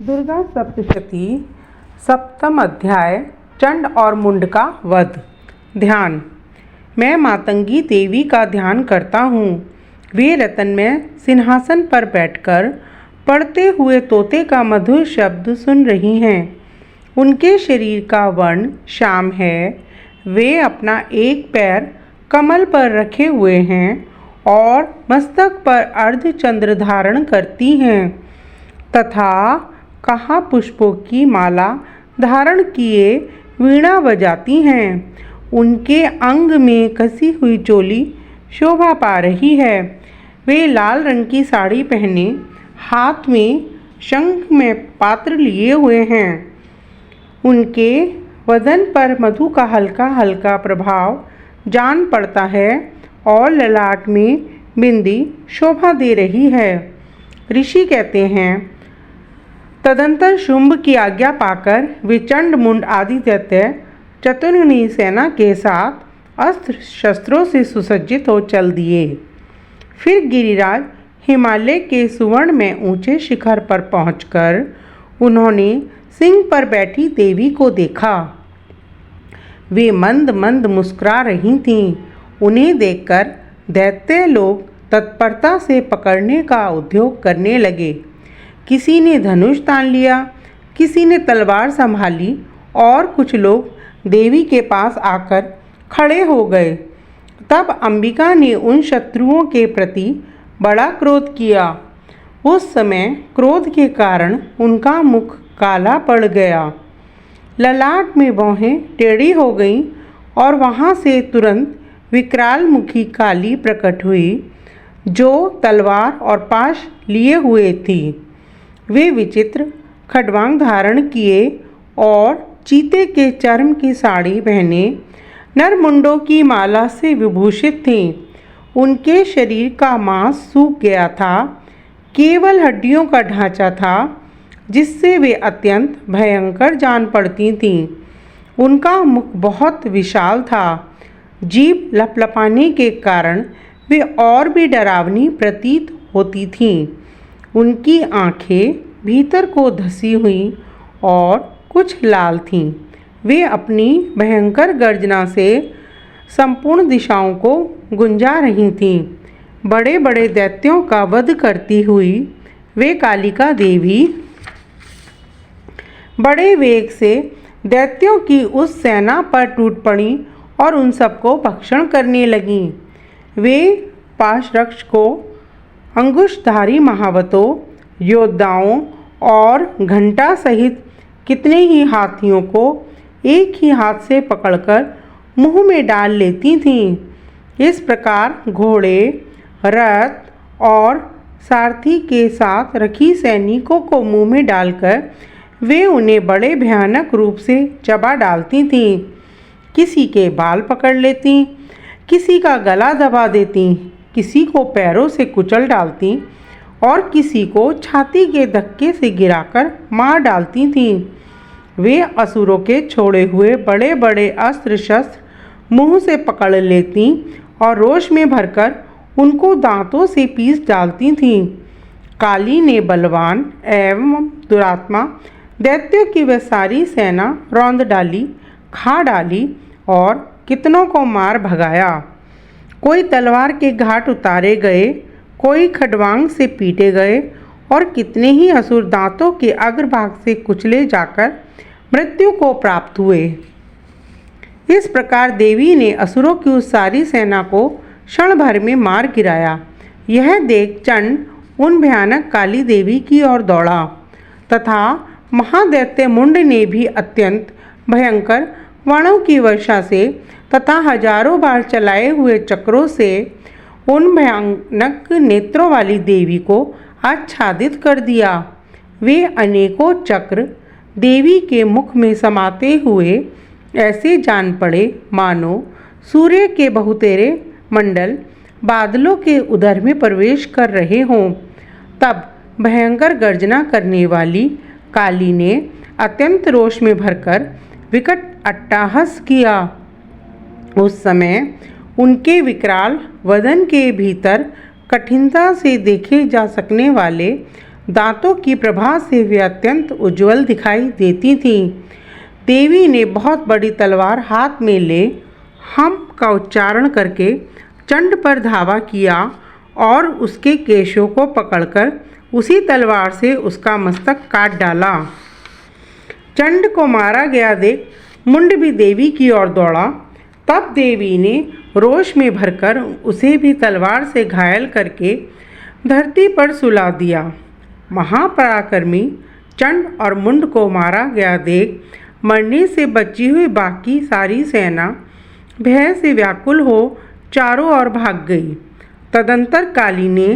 दुर्गा सप्तशती सप्तम अध्याय चंड और मुंड का वध। ध्यान। मैं मातंगी देवी का ध्यान करता हूँ। वे रत्नमय सिंहासन पर बैठकर पढ़ते हुए तोते का मधुर शब्द सुन रही हैं। उनके शरीर का वर्ण श्याम है। वे अपना एक पैर कमल पर रखे हुए हैं और मस्तक पर अर्धचंद्र धारण करती हैं तथा कहा पुष्पों की माला धारण किए वीणा बजाती हैं। उनके अंग में कसी हुई चोली शोभा पा रही है। वे लाल रंग की साड़ी पहने हाथ में शंख में पात्र लिए हुए हैं। उनके वदन पर मधु का हल्का हल्का प्रभाव जान पड़ता है और ललाट में बिंदी शोभा दे रही है। ऋषि कहते हैं, तदंतर शुंभ की आज्ञा पाकर वे चंड मुंड आदि दैत्य चतुर्मुखी सेना के साथ अस्त्र शस्त्रों से सुसज्जित हो चल दिए। फिर गिरिराज हिमालय के सुवर्ण में ऊंचे शिखर पर पहुंचकर उन्होंने सिंह पर बैठी देवी को देखा। वे मंद मंद मुस्कुरा रही थीं। उन्हें देखकर दैत्य लोग तत्परता से पकड़ने का उद्योग करने लगे। किसी ने धनुष तान लिया, किसी ने तलवार संभाली और कुछ लोग देवी के पास आकर खड़े हो गए। तब अंबिका ने उन शत्रुओं के प्रति बड़ा क्रोध किया। उस समय क्रोध के कारण उनका मुख काला पड़ गया, ललाट में भौहें टेढ़ी हो गईं और वहाँ से तुरंत विकराल मुखी काली प्रकट हुई जो तलवार और पाश लिए हुए थी। वे विचित्र खड्वांग धारण किए और चीते के चर्म की साड़ी पहने नरमुंडों की माला से विभूषित थीं। उनके शरीर का मांस सूख गया था, केवल हड्डियों का ढांचा था जिससे वे अत्यंत भयंकर जान पड़ती थीं। उनका मुख बहुत विशाल था। जीभ लपलपाने के कारण वे और भी डरावनी प्रतीत होती थीं। उनकी आँखें भीतर को धसी हुई और कुछ लाल थीं। वे अपनी भयंकर गर्जना से संपूर्ण दिशाओं को गुंजा रही थीं। बड़े बड़े दैत्यों का वध करती हुई वे कालिका देवी बड़े वेग से दैत्यों की उस सेना पर टूट पड़ी और उन सबको भक्षण करने लगीं। वे पाशरक्ष को अंकुशधारी महावतों, योद्धाओं और घंटा सहित कितने ही हाथियों को एक ही हाथ से पकड़कर मुंह में डाल लेती थीं। इस प्रकार घोड़े, रथ और सारथी के साथ रखी सैनिकों को मुंह में डालकर वे उन्हें बड़े भयानक रूप से चबा डालती थीं। किसी के बाल पकड़ लेती, किसी का गला दबा देती, किसी को पैरों से कुचल डालती और किसी को छाती के धक्के से गिराकर मार डालती थीं। वे असुरों के छोड़े हुए बड़े बड़े अस्त्र शस्त्र मुंह से पकड़ लेती और रोष में भरकर उनको दांतों से पीस डालती थीं। काली ने बलवान एवं दुरात्मा दैत्यों की वह सारी सेना रौंद डाली, खा डाली और कितनों को मार भगाया। कोई तलवार के घाट उतारे गए, कोई खड्वांग से पीटे गए और कितने ही असुर दांतों के अग्रभाग से कुचले जाकर मृत्यु को प्राप्त हुए। इस प्रकार देवी ने असुरों की उस सारी सेना को क्षण भर में मार गिराया। यह देख चंड उन भयानक काली देवी की ओर दौड़ा तथा महादैत्य मुंड ने भी अत्यंत भयंकर बाणों की वर्षा से तथा हजारों बार चलाए हुए चक्रों से उन भयानक नेत्रों वाली देवी को आच्छादित कर दिया। वे अनेकों चक्र देवी के मुख में समाते हुए ऐसे जान पड़े मानो सूर्य के बहुतेरे मंडल बादलों के उदर में प्रवेश कर रहे हों। तब भयंकर गर्जना करने वाली काली ने अत्यंत रोष में भरकर विकट अट्टहास किया। उस समय उनके विकराल वदन के भीतर कठिनता से देखे जा सकने वाले दांतों की प्रभा से वे अत्यंत उज्जवल दिखाई देती थीं। देवी ने बहुत बड़ी तलवार हाथ में ले हम का उच्चारण करके चंड पर धावा किया और उसके केशों को पकड़कर उसी तलवार से उसका मस्तक काट डाला। चंड को मारा गया देख मुंड भी देवी की ओर दौड़ा। तब देवी ने रोष में भरकर उसे भी तलवार से घायल करके धरती पर सुला दिया। महापराक्रमी चंड और मुंड को मारा गया देख मरने से बची हुई बाकी सारी सेना भय से व्याकुल हो चारों ओर भाग गई। तदंतर काली ने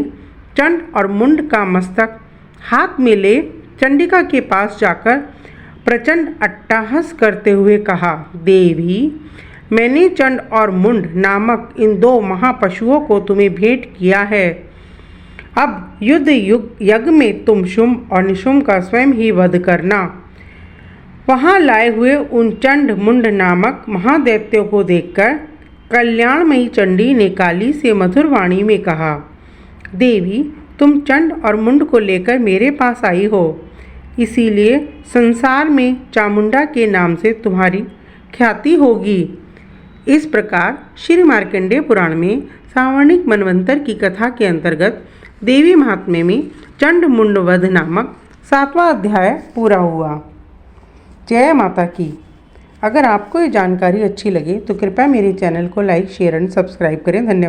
चंड और मुंड का मस्तक हाथ में ले चंडिका के पास जाकर प्रचंड अट्टहास करते हुए कहा, देवी, मैंने चंड और मुंड नामक इन दो महापशुओं को तुम्हें भेंट किया है। अब युद्ध यज्ञ में तुम शुंभ और निशुंभ का स्वयं ही वध करना। वहाँ लाए हुए उन चंड मुंड नामक महादैत्यों को देखकर कल्याणमयी चंडी ने काली से मधुर वाणी में कहा, देवी, तुम चंड और मुंड को लेकर मेरे पास आई हो, इसीलिए संसार में चामुंडा के नाम से तुम्हारी ख्याति होगी। इस प्रकार श्री मार्कंडेय पुराण में सावर्णिक मनवंतर की कथा के अंतर्गत देवी महात्म्य में चंड मुंड वध नामक 7वां अध्याय पूरा हुआ। जय माता की। अगर आपको ये जानकारी अच्छी लगे तो कृपया मेरे चैनल को लाइक, शेयर एंड सब्सक्राइब करें। धन्यवाद।